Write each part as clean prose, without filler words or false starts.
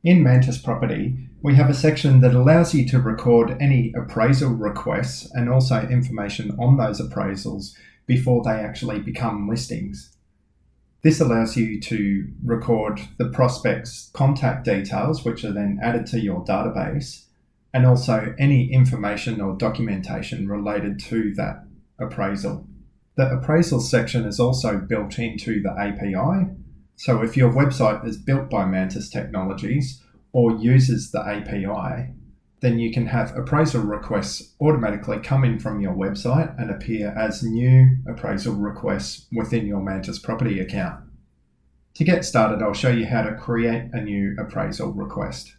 In MantisProperty, we have a section that allows you to record any appraisal requests and also information on those appraisals before they actually become listings. This allows you to record the prospect's contact details, which are then added to your database, and also any information or documentation related to that appraisal. The appraisal section is also built into the API. So if your website is built by Mantis Technologies or uses the API, then you can have appraisal requests automatically come in from your website and appear as new appraisal requests within your MantisProperty account. To get started, I'll show you how to create a new appraisal request.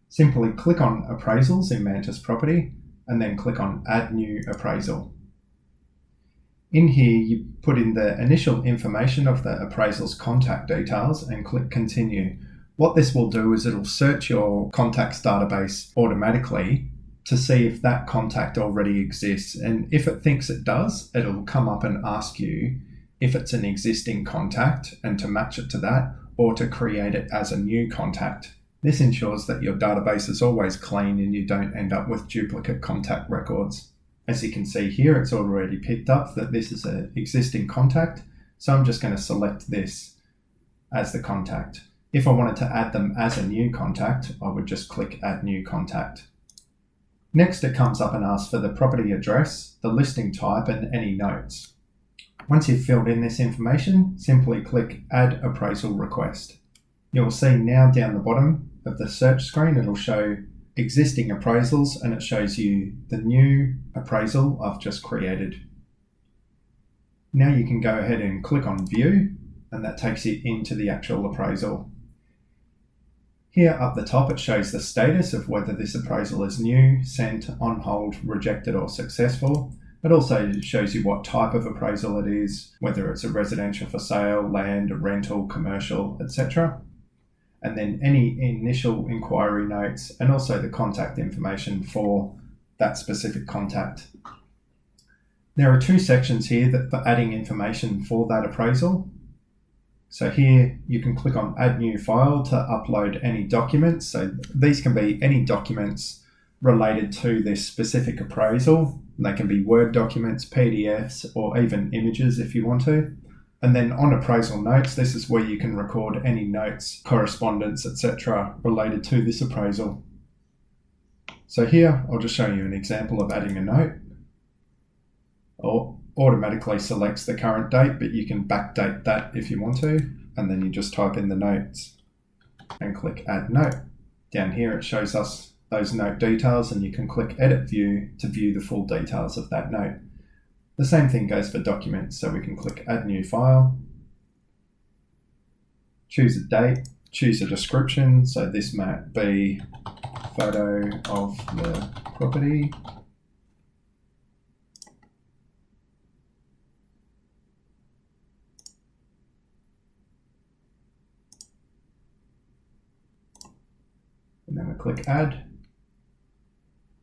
Simply click on Appraisals in MantisProperty and then click on Add New Appraisal. In here, you put in the initial information of the appraisal's contact details and click Continue. What this will do is it'll search your contacts database automatically to see if that contact already exists. And if it thinks it does, it'll come up and ask you if it's an existing contact and to match it to that, or to create it as a new contact. This ensures that your database is always clean and you don't end up with duplicate contact records. As you can see here, it's already picked up that this is an existing contact, so I'm just going to select this as the contact. If I wanted to add them as a new contact, I would just click Add New Contact. Next, it comes up and asks for the property address, the listing type, and any notes. Once you've filled in this information, simply click Add Appraisal Request. You'll see now down the bottom of the search screen, it'll show existing appraisals and it shows you the new appraisal I've just created. Now you can go ahead and click on View and that takes you into the actual appraisal. Here up the top it shows the status of whether this appraisal is new, sent, on hold, rejected or successful. It also shows you what type of appraisal it is, whether it's a residential for sale, land, rental, commercial, etc. And then any initial inquiry notes and also the contact information for that specific contact. There are two sections here for adding information for that appraisal. So here you can click on Add New File to upload any documents. So these can be any documents related to this specific appraisal. They can be Word documents, PDFs, or even images if you want to. And then on appraisal notes, this is where you can record any notes, correspondence, etc. related to this appraisal. So here, I'll just show you an example of adding a note. It automatically selects the current date, but you can backdate that if you want to. And then you just type in the notes and click Add Note. Down here, it shows us those note details and you can click Edit View to view the full details of that note. The same thing goes for documents, so we can click Add New File, choose a date, choose a description, so this might be photo of the property, and then we click Add.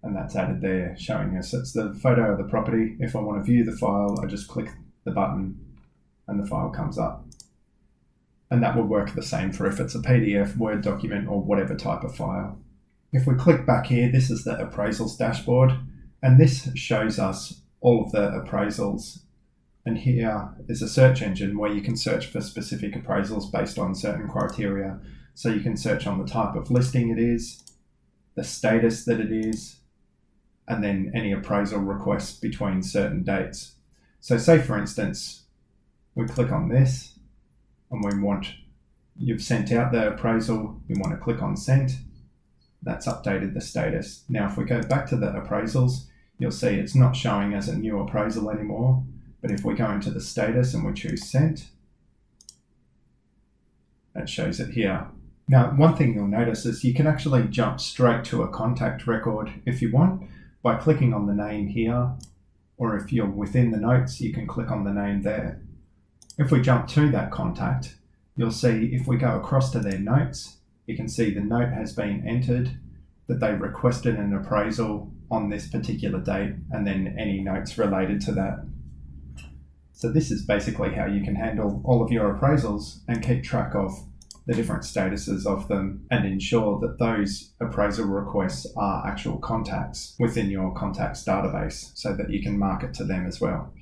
And that's added there, showing us it's the photo of the property. If I want to view the file, I just click the button and the file comes up. And that would work the same for if it's a PDF, Word document, or whatever type of file. If we click back here, this is the Appraisals Dashboard, and this shows us all of the appraisals. And here is a search engine where you can search for specific appraisals based on certain criteria. So you can search on the type of listing it is, the status that it is, and then any appraisal requests between certain dates. So say for instance, we click on this and you've sent out the appraisal, you want to click on Sent, that's updated the status. Now if we go back to the appraisals, you'll see it's not showing as a new appraisal anymore, but if we go into the status and we choose Sent, that shows it here. Now, one thing you'll notice is you can actually jump straight to a contact record if you want by clicking on the name here, or if you're within the notes, you can click on the name there. If we jump to that contact, you'll see if we go across to their notes, you can see the note has been entered, that they requested an appraisal on this particular date, and then any notes related to that. So this is basically how you can handle all of your appraisals and keep track of the different statuses of them and ensure that those appraisal requests are actual contacts within your contacts database so that you can market to them as well.